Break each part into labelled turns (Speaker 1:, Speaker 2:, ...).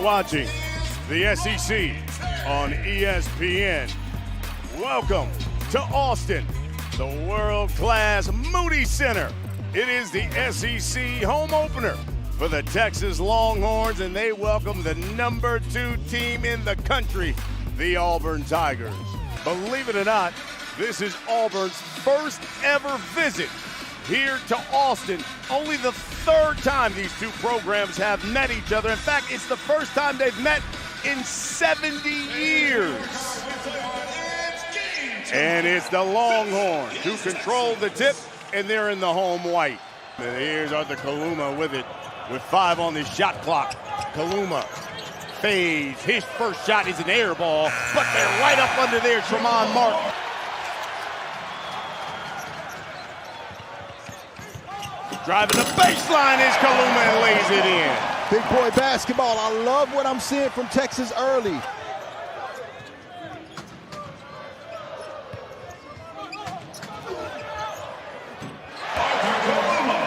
Speaker 1: watching the SEC on ESPN. Welcome to Austin, the world-class Moody Center. It is the SEC home opener for the Texas Longhorns, and they welcome the number 2 team in the country, the Auburn Tigers. Believe it or not, this is Auburn's first ever visit here to Austin. Only the 3rd time these two programs have met each other. In fact, it's the first time they've met in 70 years. And it's the Longhorns who control the tip, and they're in the home white. And here's Arthur Kaluma with it, with 5 on the shot clock. Kaluma fades. His first shot is an air ball, but they're right up under there, Tramon Martin. Driving the baseline is Kaluma and lays it in.
Speaker 2: Big boy basketball. I love what I'm seeing from Texas early.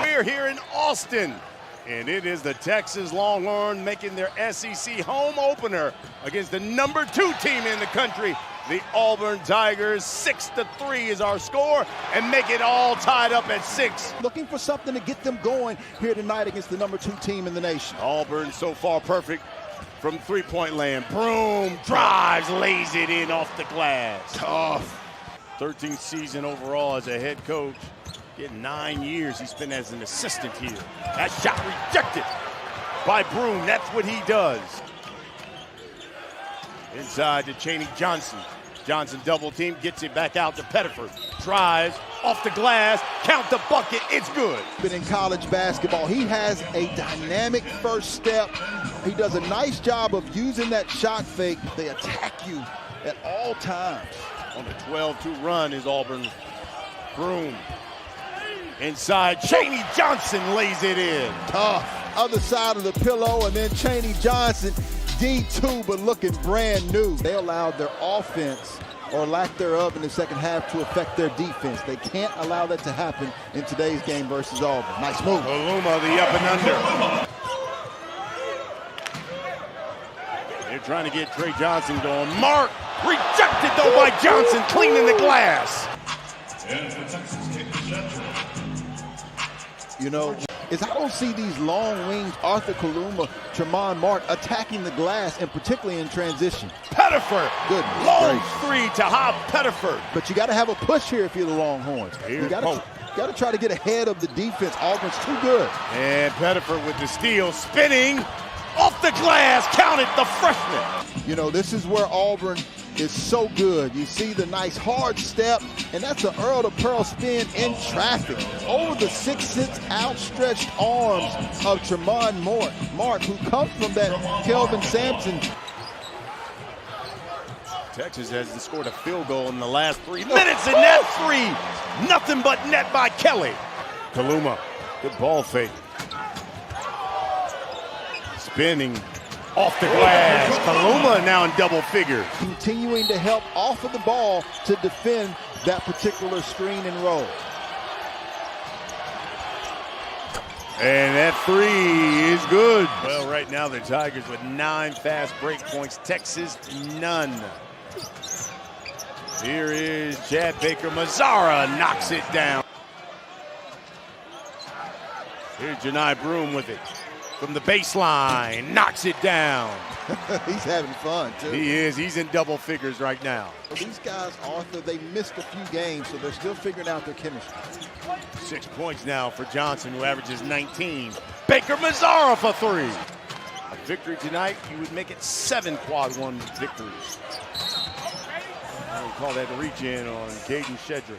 Speaker 1: We're here in Austin, and it is the Texas Longhorns making their SEC home opener against the number 2 team in the country, the Auburn Tigers. 6-3 is our score, and make it all tied up at 6.
Speaker 2: Looking for something to get them going here tonight against the number 2 team in the nation.
Speaker 1: Auburn so far perfect from 3-point land. Broom drives, lays it in off the glass. Tough. 13th season overall as a head coach. Getting 9 years he spent as an assistant here. That shot rejected by Broom. That's what he does. Inside to Chaney Johnson. Johnson double team, gets it back out to Pettiford. Drives off the glass, count the bucket, it's good.
Speaker 2: Been in college basketball. He has a dynamic first step. He does a nice job of using that shot fake. They attack you at all times.
Speaker 1: On the 12-2 run is Auburn. Broom. Inside, Chaney Johnson lays it in.
Speaker 2: Tough. Other side of the pillow, and then Chaney Johnson, D2, but looking brand new. They allowed their offense, or lack thereof, in the second half to affect their defense. They can't allow that to happen in today's game versus Auburn. Nice move.
Speaker 1: Kaluma, the up and under. They're trying to get Trey Johnson going. Mark, rejected though by Johnson, cleaning the glass.
Speaker 2: You know, is I don't see these long wings, Arthur Kaluma, Tramon Martin, attacking the glass, and particularly in transition.
Speaker 1: Pettiford,
Speaker 2: good
Speaker 1: long 3 to Hob Pettiford.
Speaker 2: But you got to have a push here if you're the Longhorns. You got to try to get ahead of the defense. Auburn's too good.
Speaker 1: And Pettiford with the steal, spinning off the glass, counted the freshman.
Speaker 2: You know, this is where Auburn is so good. You see the nice hard step, and that's an Earl to Pearl spin in traffic over the 6'6" outstretched arms of Tramon Mark, who comes from that Kelvin Sampson.
Speaker 1: Texas has scored a field goal in the last 3 minutes, and that 3, nothing but net by Kelly. Kaluma, good ball fake. Spinning off the glass. Kaluma now in double figures.
Speaker 2: Continuing to help off of the ball to defend that particular screen and roll.
Speaker 1: And that 3 is good. Well, right now the Tigers with 9 fast break points. Texas, none. Here is Chad Baker. Mazzara knocks it down. Here's Janai Broom with it. From the baseline, knocks it down.
Speaker 2: He's having fun, too.
Speaker 1: He is. He's in double figures right now.
Speaker 2: These guys, Arthur, they missed a few games, so they're still figuring out their chemistry.
Speaker 1: 6 points now for Johnson, who averages 19. Baker Mazzara for 3. A victory tonight, you would make it 7 quad 1 victories. I would call that a reach-in on Caden Shedrick.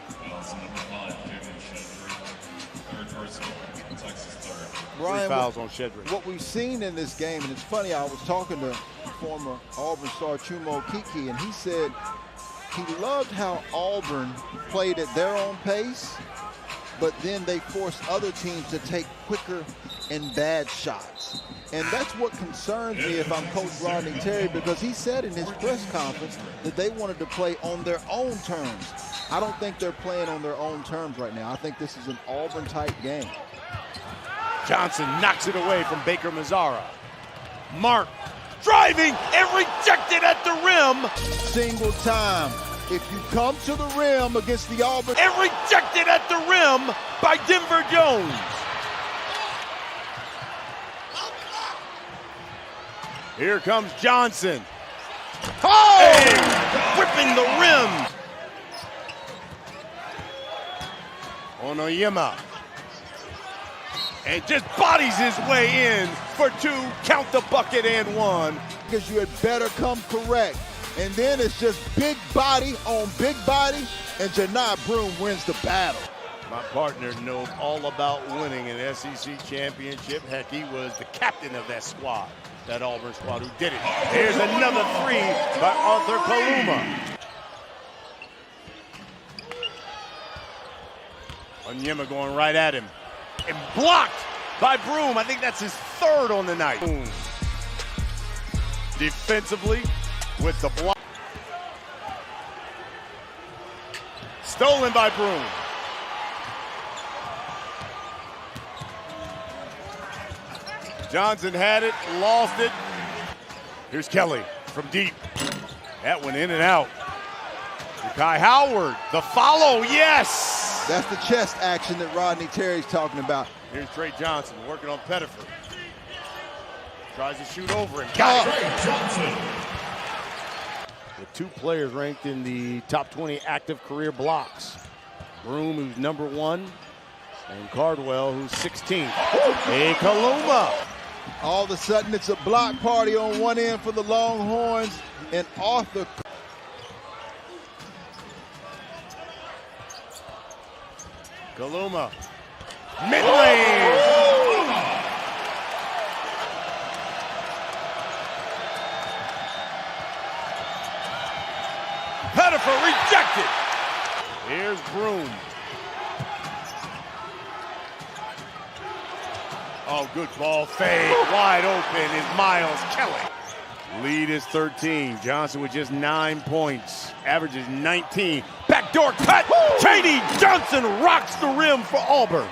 Speaker 2: Brian,
Speaker 1: 3 fouls on Shedrick.
Speaker 2: What we've seen in this game, and it's funny, I was talking to former Auburn star Chumo Kiki, and he said he loved how Auburn played at their own pace, but then they forced other teams to take quicker and bad shots. And that's what concerns me if I'm Coach Rodney Terry, because he said in his press conference that they wanted to play on their own terms. I don't think they're playing on their own terms right now. I think this is an Auburn-type game.
Speaker 1: Johnson knocks it away from Baker Mazzara. Mark
Speaker 3: driving and rejected at the rim.
Speaker 2: Single time. If you come to the rim against the Auburn.
Speaker 3: And rejected at the rim by Denver Jones.
Speaker 1: Here comes Johnson.
Speaker 3: Oh! And whipping the rim.
Speaker 1: Onoyema. And just bodies his way in for two. Count the bucket and one.
Speaker 2: Because you had better come correct. And then it's just big body on big body, and Janai Broome wins the battle.
Speaker 1: My partner knows all about winning an SEC championship. Heck, he was the captain of that squad, that Auburn squad who did it. Here's another three by Arthur Kaluma. Onyema going right at him. And blocked by Broome. I think that's his third on the night. Boom. Defensively with the block. Stolen by Broome. Johnson had it, lost it. Here's Kelly from deep. That went in and out. Kai Howard, the follow, yes!
Speaker 2: That's the chest action that Rodney Terry's talking about.
Speaker 1: Here's Trey Johnson working on Pettiford. Tries to shoot over him. Got it. With two players ranked in the top 20 active career blocks. Broome, who's number 1, and Cardwell, who's 16th. Hey, Kaluma.
Speaker 2: All of a sudden, it's a block party on one end for the Longhorns, and Arthur.
Speaker 1: Kaluma. Mid-lane. Pettiford rejected. Here's Broome. Oh, good ball fake. Wide open is Miles Kelly. Lead is 13. Johnson with just 9 points. Averages 19. Backdoor cut. K.D. Johnson rocks the rim for Auburn.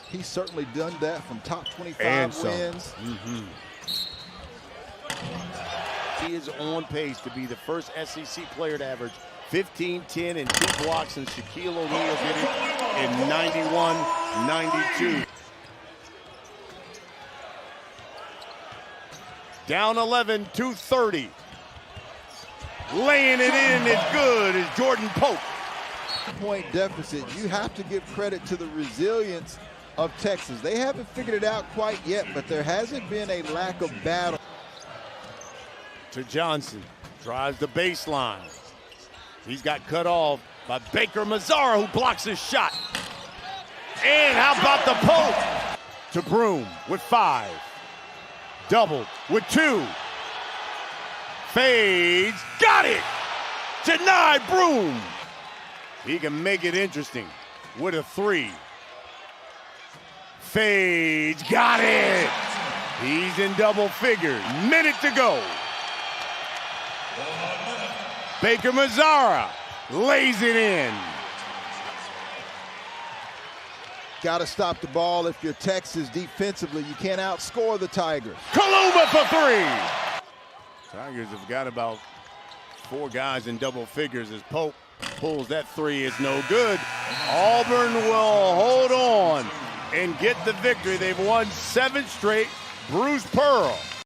Speaker 2: He's certainly done that from top 25
Speaker 1: And
Speaker 2: wins.
Speaker 1: He is on pace to be the first SEC player to average 15, 10, and 2 blocks since Shaquille O'Neal did it in 91, 92. Down 11, 2:30. Laying it in is good is Jordan Pope.
Speaker 2: Point deficit. You have to give credit to the resilience of Texas. They haven't figured it out quite yet, but there hasn't been a lack of battle.
Speaker 1: To Johnson, drives the baseline. He's got cut off by Baker Mazzara, who blocks his shot. And how about the Pope? To Broome with 5. Doubled with 2. Fades, got it! Janai Broome. He can make it interesting with a 3. Fades, got it! He's in double figures, minute to go. Baker Mazzara lays it in.
Speaker 2: Got to stop the ball if you're Texas defensively. You can't outscore the Tigers.
Speaker 1: Kaluma for 3. Tigers have got about 4 guys in double figures as Pope pulls that 3. It's no good. Auburn will hold on and get the victory. They've won 7 straight. Bruce Pearl